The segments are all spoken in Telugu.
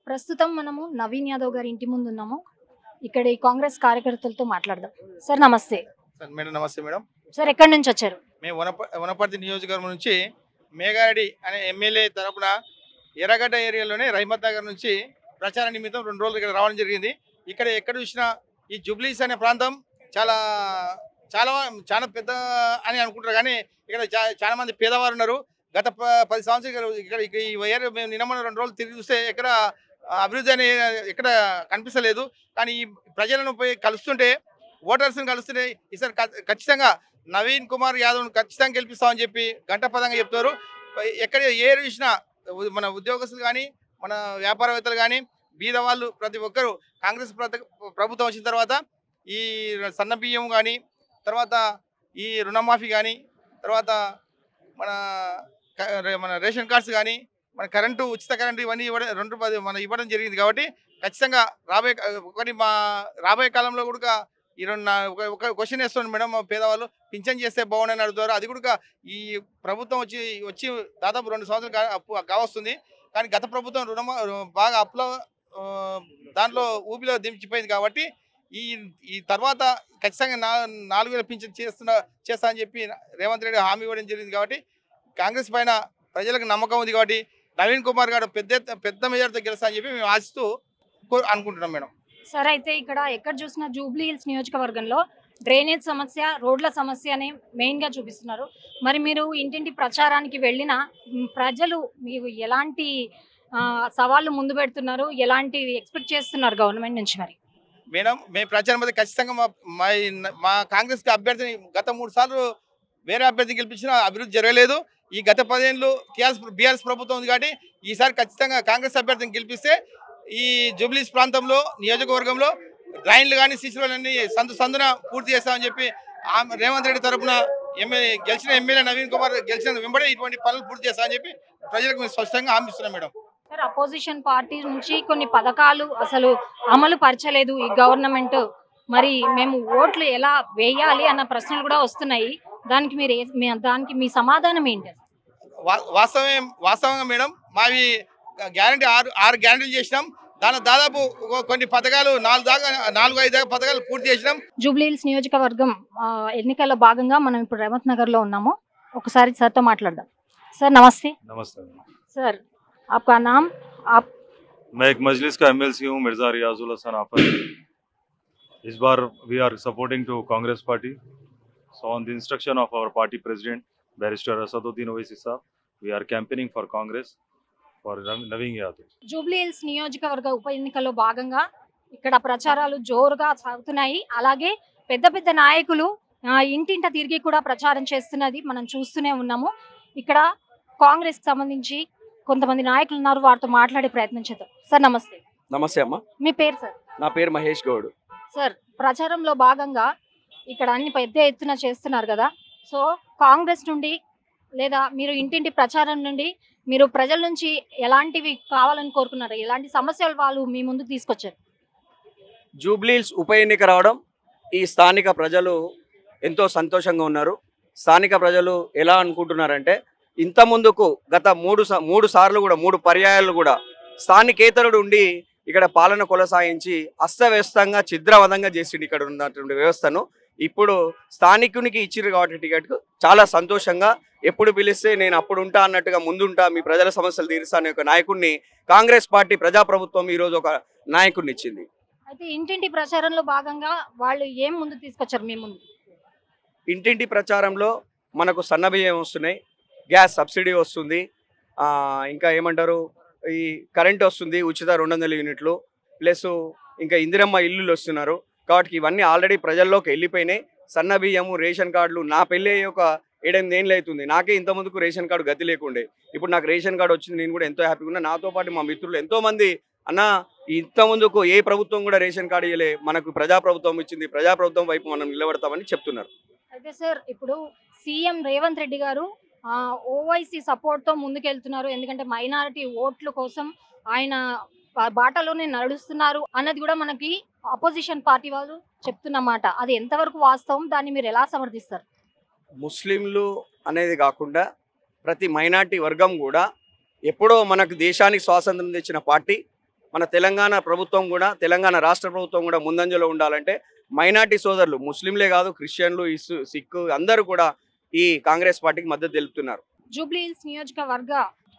ప్రస్తుతం మనము నవీన్ యాదవ్ గారి ఇంటి ముందు ఉన్నాము. ఇక్కడ ఈ కాంగ్రెస్ కార్యకర్తలతో మాట్లాడదాం. సార్ నమస్తే. మేడం నమస్తే మేడం. సార్ ఎక్కడి నుంచి వచ్చారు? మేము వనపర్తి నియోజకవర్గం నుంచి మేఘారెడ్డి అనే ఎమ్మెల్యే తరపున ఎర్రగడ్డ ఏరియాలోనే రహమత్ నగర్ నుంచి ప్రచార నిమిత్తం 2 రోజులు ఇక్కడ రావడం జరిగింది. ఇక్కడ ఎక్కడ చూసినా ఈ జూబ్లీస్ అనే ప్రాంతం చాలా చాలా చాలా పెద్ద అని అనుకుంటారు, కానీ ఇక్కడ చాలా మంది పేదవారు ఉన్నారు. గత 10 సంవత్సరాలు ఇక్కడ ఈ ఏరియా మేము నిన్న 2 రోజులు తిరిగి చూస్తే ఎక్కడ అభివృద్ధి అనే ఎక్కడ కనిపిస్తలేదు. కానీ ఈ ప్రజలను పోయి కలుస్తుంటే, ఓటర్స్ని కలుస్తుంటే ఈసారి ఖచ్చితంగా నవీన్ కుమార్ యాదవ్ను ఖచ్చితంగా గెలిపిస్తామని చెప్పి గంటపదంగా చెప్తారు. ఎక్కడ ఏ చూసినా మన ఉద్యోగస్తులు కానీ, మన వ్యాపారవేత్తలు కానీ, బీద వాళ్ళు ప్రతి ఒక్కరు కాంగ్రెస్ ప్రభుత్వం వచ్చిన తర్వాత ఈ సన్న బియ్యం కానీ, తర్వాత ఈ రుణమాఫీ కానీ, తర్వాత మన రేషన్ కార్డ్స్ కానీ, మన కరెంటు ఉచిత కరెంటు ఇవన్నీ ఇవ్వడం జరిగింది. కాబట్టి ఖచ్చితంగా రాబోయే కాలంలో కూడా ఒక క్వశ్చన్ వేస్తున్నాను మేడం. మా పేదవాళ్ళు పింఛన్ చేస్తే బాగుండని అడుగుతారు. అది కూడా ఈ ప్రభుత్వం వచ్చి దాదాపు 2 సంవత్సరాలు కావస్తుంది. కానీ గత ప్రభుత్వం బాగా అప్పులో దాంట్లో ఊపిలో దించిపోయింది. కాబట్టి ఈ తర్వాత ఖచ్చితంగా 4,000 పింఛన్ చేస్తా అని చెప్పి రేవంత్ రెడ్డి హామీ ఇవ్వడం జరిగింది. కాబట్టి కాంగ్రెస్ పైన ప్రజలకు నమ్మకం ఉంది. కాబట్టి నవీన్ కుమార్ గారు పెద్ద మెజార్టీతో గెలుస్తా అని చెప్పి మేము ఆశిస్తూ అనుకుంటున్నాం మేడం. సరే, అయితే ఇక్కడ ఎక్కడ చూసినా జూబ్లీ హిల్స్ నియోజకవర్గంలో డ్రైనేజ్ సమస్య, రోడ్ల సమస్య అని మెయిన్గా చూపిస్తున్నారు. మరి మీరు ఇంటింటి ప్రచారానికి వెళ్ళిన ప్రజలు మీకు ఎలాంటి సవాళ్ళు ముందు పెడుతున్నారు, ఎలాంటి ఎక్స్పెక్ట్ చేస్తున్నారు గవర్నమెంట్ నుంచి? మరి మేడం, మేము ప్రచారం అయితే ఖచ్చితంగా మా కాంగ్రెస్ అభ్యర్థిని గత 3 సార్లు వేరే అభ్యర్థిని గెలిపించినా అభివృద్ధి జరగలేదు. ఈ గత 10 ఏళ్ళు బీఆర్ఎస్ ప్రభుత్వం ఉంది. కాబట్టి ఈసారి ఖచ్చితంగా కాంగ్రెస్ అభ్యర్థిని గెలిపిస్తే ఈ జూబ్లీస్ ప్రాంతంలో నియోజకవర్గంలో డ్రైన్లు కానీ, సీసీలన్నీ సందున పూర్తి చేస్తామని చెప్పి రేవంత్ రెడ్డి తరఫున గెలిచిన ఎమ్మెల్యే నవీన్ కుమార్ గెలిచిన వెంబడే ఇటువంటి పనులు పూర్తి చేస్తామని చెప్పి ప్రజలకు మేము స్పష్టంగా హామీ ఇస్తున్నాం మేడం. సార్, అపోజిషన్ పార్టీ నుంచి కొన్ని పథకాలు అసలు అమలు పరచలేదు ఈ గవర్నమెంట్, మరి మేము ఓట్లు ఎలా వేయాలి అన్న ప్రశ్నలు కూడా వస్తున్నాయి. దానికి మీ సమాధానం ఏంటి? వాస్తవంగా మేడం, మావి గ్యారంటీ 6 గ్యారంటీలు చేసినాం. దాదాపు కొన్ని పథకాలు 4-5 పథకాలు పూర్తి చేసినాం. జూబ్లీ హిల్స్ నియోజకవర్గం ఎన్నికల్లో భాగంగా మనం ఇప్పుడు రేవంత్ నగర్ లో ఉన్నాము. ఒకసారి సార్తో మాట్లాడదాం. సార్ నమస్తే. नमस्ते सर, आपका नाम? आप? मैं एक मजलिस का एमएलसी हूँ, मिर्जा रियाजुल हसन आफर. इस बार we are supporting to Congress party. So on the instruction of our party president, Barrister Asaduddin Owaisi Saab, we are campaigning for Congress for Naveen Yadav. Jubilee hills నియోజకవర్గ ఉప ఎన్నికల్లో భాగంగా ఇక్కడ ప్రచారాలు జోరుగా సాగుతున్నాయి. అలాగే పెద్ద పెద్ద నాయకులు ఇంటింట తిరిగి కూడా ప్రచారం చేస్తున్నది మనం చూస్తూనే ఉన్నాము. ఇక్కడ కాంగ్రెస్ కి సంబంధించి కొంతమంది నాయకులు ఉన్నారు, వారితో మాట్లాడే ప్రయత్నం చేద్దాం. సార్ నమస్తే. నమస్తే అమ్మా. మీ పేరు సార్? నా పేరు మహేష్ గౌడ్. సార్, ప్రచారంలో భాగంగా ఇక్కడ అన్ని పెద్ద ఎత్తున చేస్తున్నారు కదా, సో కాంగ్రెస్ నుండి లేదా మీరు ఇంటింటి ప్రచారం నుండి మీరు ప్రజల నుంచి ఎలాంటివి కావాలని కోరుకున్నారు, ఎలాంటి సమస్యలు వాళ్ళు మీ ముందుకు తీసుకొచ్చారు? జూబ్లీహిల్స్ ఉప ఎన్నిక రావడం ఈ స్థానిక ప్రజలు ఎంతో సంతోషంగా ఉన్నారు. స్థానిక ప్రజలు ఎలా అనుకుంటున్నారంటే, ఇంత ముందుకు గత 3 సార్లు కూడా 3 పర్యాయాలు కూడా స్థానికేతరుడు ఉండి ఇక్కడ పాలన కొనసాగించి అస్తవ్యస్తంగా ఛిద్రవదంగా చేసిండు ఇక్కడ ఉన్నటువంటి వ్యవస్థను. ఇప్పుడు స్థానికునికి ఇచ్చిరు కాబట్టి టికెట్ చాలా సంతోషంగా, ఎప్పుడు పిలిస్తే నేను అప్పుడు ఉంటా అన్నట్టుగా ముందుంటా, మీ ప్రజల సమస్యలు తీరుస్తా అనే ఒక నాయకుడిని కాంగ్రెస్ పార్టీ ప్రజాప్రభుత్వం ఈరోజు ఒక నాయకుడిని ఇచ్చింది. అయితే ఇంటింటి ప్రచారంలో భాగంగా వాళ్ళు ఏం ముందు తీసుకొచ్చారు మీ ముందు? ఇంటింటి ప్రచారంలో మనకు సన్నబియ్యం వస్తున్నాయి, గ్యాస్ సబ్సిడీ వస్తుంది, ఇంకా ఏమంటారు ఈ కరెంట్ వస్తుంది, ఉచిత 200 యూనిట్లు, ప్లస్ ఇంకా ఇందిరమ్మ ఇల్లులు వస్తున్నారు. కాబట్టి ఇవన్నీ ఆల్రెడీ ప్రజల్లోకి వెళ్ళిపోయినాయి. సన్న బియ్యము, రేషన్ కార్డులు. నా పెళ్ళి ఒక 7-8 ఏళ్ళు అవుతుంది. నాకే ఇంతకుముందుకు రేషన్ కార్డు గతి లేకుండే, ఇప్పుడు నాకు రేషన్ కార్డు వచ్చింది. నేను కూడా ఎంతో హ్యాపీగా ఉన్నా. నాతో పాటు మా మిత్రులు ఎంతోమంది అన్న ఇంతకుముందుకు ఏ ప్రభుత్వం కూడా రేషన్ కార్డు ఇవ్వలే, మనకు ప్రజాప్రభుత్వం ఇచ్చింది, ప్రజాప్రభుత్వం వైపు మనం నిలబడతామని చెప్తున్నారు. అయితే సార్, ఇప్పుడు సీఎం రేవంత్ రెడ్డి గారు ఓవైసీ సపోర్ట్తో ముందుకెళ్తున్నారు, ఎందుకంటే మైనారిటీ ఓట్ల కోసం ఆయన బాటలోనే నడుస్తున్నారు అన్నది కూడా మనకి అపోజిషన్ పార్టీ వాళ్ళు చెప్తున్నమాట. అది ఎంతవరకు వాస్తవం, దాన్ని మీరు ఎలా సమర్థిస్తారు? ముస్లింలు అనేది కాకుండా ప్రతి మైనార్టీ వర్గం కూడా ఎప్పుడో మనకు దేశానికి స్వాతంత్రం తెచ్చిన పార్టీ మన తెలంగాణ ప్రభుత్వం కూడా, తెలంగాణ రాష్ట్ర ప్రభుత్వం కూడా ముందంజలో ఉండాలంటే మైనార్టీ సోదరులు, ముస్లింలే కాదు, క్రిస్టియన్లు, సిక్కు అందరూ కూడా ఈ కాంగ్రెస్ పార్టీకి మద్దతు తెలుపుతున్నారు. జూబ్లీ హిల్స్ నియోజకవర్గ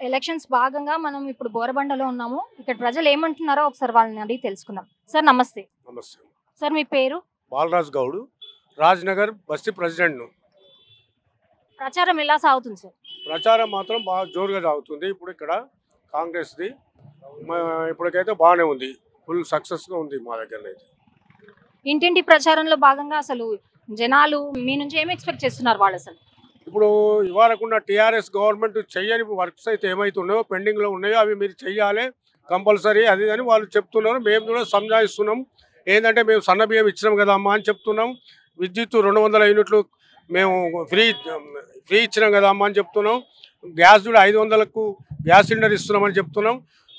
ఎలక్షన్స్ భాగంగా మనం ఇప్పుడు బోరబండలో ఉన్నాము. ఇక్కడ ప్రజలు ఏమంటున్నారో ఒకసారి వాళ్ళని అడిగి తెలుసుకుందాం. సార్ నమస్తే. నమస్తే. సార్ మీ పేరు? బాలరాజ్ గౌడ్, రాజ్నగర్ బస్తీ ప్రెసిడెంట్ను. ప్రచారం ఎలా సాగుతుంది సార్? ప్రచారం మాత్రం బాగా జోరుగా సాగుతుంది. ఇప్పుడు ఇక్కడ కాంగ్రెస్ది ఇప్పటికైతే బాగానే ఉంది, ఫుల్ సక్సెస్గా ఉంది మా దగ్గర అయితే. ఇంటింటి ప్రచారంలో భాగంగా అసలు జనాలు మీ నుంచి ఏం ఎక్స్పెక్ట్ చేస్తున్నారు వాళ్ళు అసలు? ఇప్పుడు ఇవ్వకుండా టీఆర్ఎస్ గవర్నమెంట్ చెయ్యని వర్క్స్ అయితే ఏమైతున్నాయో పెండింగ్లో ఉన్నాయో అవి మీరు చెయ్యాలి కంపల్సరీ అది అని వాళ్ళు చెప్తున్నారు. మేము కూడా సంజాయిస్తున్నాం. ఏంటంటే మేము సన్న బియ్యం ఇచ్చినాం కదా అమ్మా అని చెప్తున్నాం. విద్యుత్ 200 యూనిట్లు మేము ఫ్రీ ఇచ్చినాం కదా అమ్మా అని చెప్తున్నాం. గ్యాస్ కూడా 500కు గ్యాస్ సిలిండర్ ఇస్తున్నామని చెప్తున్నాం.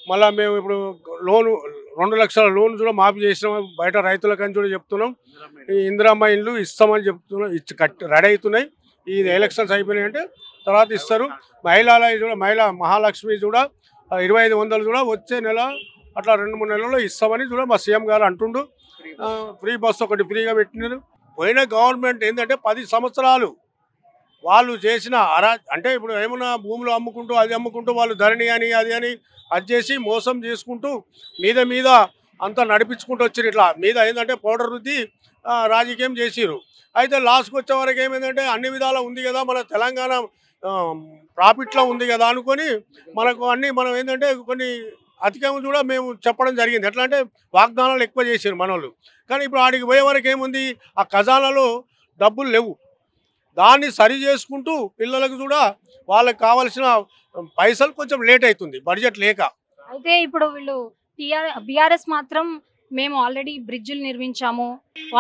మళ్ళీ మేము ఇప్పుడు లోను 2 లక్షల లోన్ కూడా మాఫీ చేసినాం బయట రైతులకని కూడా చెప్తున్నాం. ఈ ఇందిరమ్మ ఇండ్లు ఇస్తామని చెప్తున్నాం, రెడీ అవుతున్నాయి. ఈ ఎలక్షన్స్ అయిపోయినాయంటే తర్వాత ఇస్తారు. మహిళా మహాలక్ష్మి కూడా 2500 కూడా వచ్చే నెల అట్లా 2-3 నెలల్లో ఇస్తామని కూడా మా సీఎం గారు అంటుండు. ఫ్రీ బస్సు ఒకటి ఫ్రీగా పెట్టినారు. పోయిన గవర్నమెంట్ ఏంటంటే 10 సంవత్సరాలు వాళ్ళు చేసిన అంటే ఇప్పుడు ఏమన్నా భూములు అమ్ముకుంటూ అది అమ్ముకుంటూ వాళ్ళు ధరణి అని అది అని అది చేసి మోసం చేసుకుంటూ మీద అంతా నడిపించుకుంటూ వచ్చారు. ఇట్లా మీద ఏంటంటే పౌడర్ రుద్ది రాజకీయం చేసిరు. అయితే లాస్ట్కి వచ్చే వరకు ఏమైందంటే అన్ని విధాలా ఉంది కదా మన తెలంగాణ ప్రాఫిట్లో ఉంది కదా అనుకొని మనం ఏంటంటే కొన్ని అధికంగా కూడా మేము చెప్పడం జరిగింది. ఎట్లా అంటే వాగ్దానాలు ఎక్కువ చేసారు మనోళ్ళు. కానీ ఇప్పుడు ఆడికి పోయే వరకు ఏముంది, ఆ ఖజానాలో డబ్బులు లేవు. దాన్ని సరి చేసుకుంటూ పిల్లలకు కూడా వాళ్ళకి కావాల్సిన పైసలు కొంచెం లేట్ అవుతుంది బడ్జెట్ లేక. అయితే ఇప్పుడు వీళ్ళు బీఆర్ఎస్ మాత్రం మేము ఆల్రెడీ బ్రిడ్జిలు నిర్మించాము,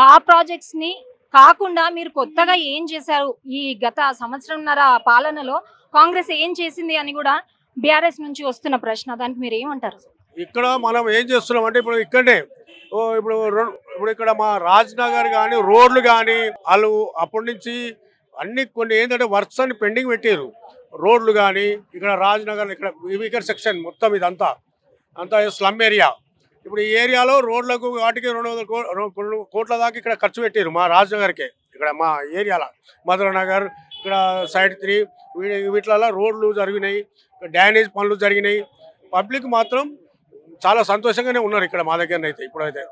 ఆ ప్రాజెక్ట్స్ని కాకుండా మీరు కొత్తగా ఏం చేశారు ఈ గత సంవత్సరంన్నర పాలనలో కాంగ్రెస్ ఏం చేసింది అని కూడా బీఆర్ఎస్ నుంచి వస్తున్న ప్రశ్న. దానికి మీరు ఏమంటారు? ఇక్కడ మనం ఏం చేస్తున్నాం అంటే ఇప్పుడు ఇక్కడనే ఇప్పుడు ఇక్కడ మా రాజ్నగర్ కానీ రోడ్లు కానీ వాళ్ళు అప్పటి నుంచి కొన్ని ఏంటంటే వర్క్స్ అని పెండింగ్ పెట్టారు. రోడ్లు కానీ ఇక్కడ రాజ్నగర్ ఇక్కడ సెక్షన్ మొత్తం ఇదంతా స్లమ్ ఏరియా. ఇప్పుడు ఈ ఏరియాలో రోడ్లకు వాటికి 200 కోట్ల దాకా ఇక్కడ ఖర్చు పెట్టారు మా రాజ్నగర్కే. ఇక్కడ మా ఏరియాలో మధురనగర్ ఇక్కడ సైడ్ 3 వీటిలలో రోడ్లు జరిగినాయి, డ్యానేజ్ పనులు జరిగినాయి. పబ్లిక్ మాత్రం చాలా సంతోషంగానే ఉన్నారు ఇక్కడ మా దగ్గరనైతే. ఇప్పుడైతే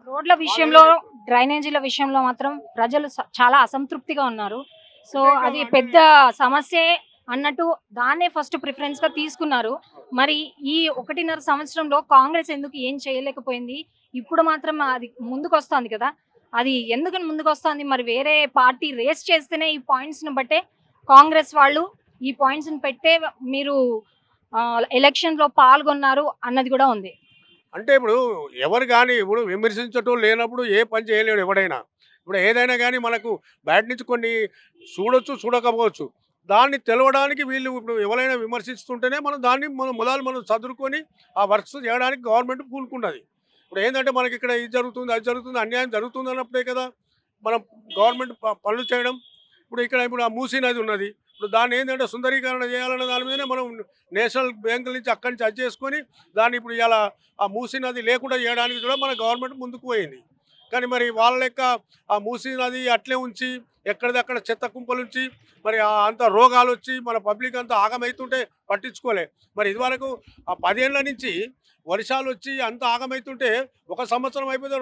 రోడ్ల విషయంలో, డ్రైనేజీల విషయంలో మాత్రం ప్రజలు చాలా అసంతృప్తిగా ఉన్నారు. సో అది పెద్ద సమస్యే అన్నట్టు దాన్నే ఫస్ట్ ప్రిఫరెన్స్గా తీసుకున్నారు. మరి ఈ 1.5 సంవత్సరంలో కాంగ్రెస్ ఎందుకు ఏం చేయలేకపోయింది? ఇప్పుడు మాత్రం అది ముందుకు వస్తుంది కదా, అది ఎందుకని ముందుకు వస్తుంది? మరి వేరే పార్టీ రేస్ చేస్తేనే ఈ పాయింట్స్ని బట్టే కాంగ్రెస్ వాళ్ళు ఈ పాయింట్స్ని పెట్టే మీరు ఎలక్షన్లో పాల్గొన్నారు అన్నది కూడా ఉంది. అంటే ఇప్పుడు ఎవరు కానీ ఇప్పుడు విమర్శించటం లేనప్పుడు ఏ పని చేయలేడు ఎవడైనా. ఇప్పుడు ఏదైనా కానీ మనకు బయట నుంచి కొన్ని చూడొచ్చు చూడకపోవచ్చు. దాన్ని తెలవడానికి వీళ్ళు ఇప్పుడు ఎవరైనా విమర్శిస్తుంటేనే మనం చదువుకొని ఆ వర్క్స్ చేయడానికి గవర్నమెంట్ పూనుకున్నది. ఇప్పుడు ఏంటంటే మనకి ఇక్కడ ఇది జరుగుతుంది అది జరుగుతుంది అన్యాయం జరుగుతుంది అన్నప్పుడే కదా మనం గవర్నమెంట్ పనులు చేయడం. ఇప్పుడు ఆ మూసీ నది ఉన్నది. ఇప్పుడు దాన్ని ఏంటంటే సుందరీకరణ చేయాలనే దాని మీదనే మనం నేషనల్ బ్యాంకుల నుంచి అక్కడి నుంచి చేసుకొని దాన్ని ఇప్పుడు ఇలా ఆ మూసీ నది లేకుండా చేయడానికి కూడా మన గవర్నమెంట్ ముందుకు పోయింది. కానీ మరి వాళ్ళ లెక్క ఆ మూసీ నది అట్లే ఉంచి ఎక్కడిదక్కడ చెత్త కుంపలు ఉంచి మరి అంత రోగాలు వచ్చి మన పబ్లిక్ అంతా ఆగమవుతుంటే పట్టించుకోలే. మరి ఇదివరకు ఆ 10 ఏళ్ళ నుంచి వర్షాలు వచ్చి అంత ఆగమవుతుంటే 1 సంవత్సరం అయిపోతే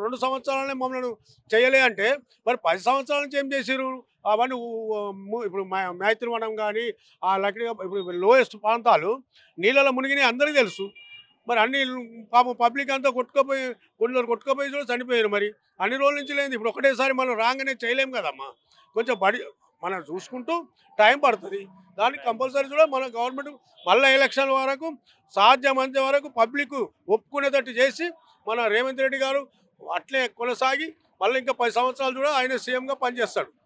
2 సంవత్సరాలనే మమ్మల్ని చేయలే అంటే మరి 10 సంవత్సరాల నుంచి ఏం చేశారు? అవన్నీ ఇప్పుడు మైత్రివనం కానీ ఆ లక్డీగా ఇప్పుడు లోయెస్ట్ ప్రాంతాలు నీళ్ళలో మునిగినాయి అందరికీ తెలుసు. మరి అన్ని పాపం పబ్లిక్ అంతా కొట్టుకుపోయి కూడా చనిపోయారు. మరి అన్ని రోజుల నుంచి లేదు. ఇప్పుడు ఒకటేసారి మనం రాగానే చేయలేము కదమ్మా. కొంచెం మనం చూసుకుంటూ టైం పడుతుంది. దానికి కంపల్సరీ కూడా మన గవర్నమెంట్ మళ్ళీ ఎలక్షన్ వరకు సాధ్యమంత వరకు పబ్లిక్ ఒప్పుకునేటట్టు చేసి మన రేవంత్ రెడ్డి గారు అట్లే కొనసాగి మళ్ళీ ఇంకా 10 సంవత్సరాలు కూడా ఆయన సీఎంగా పనిచేస్తాడు.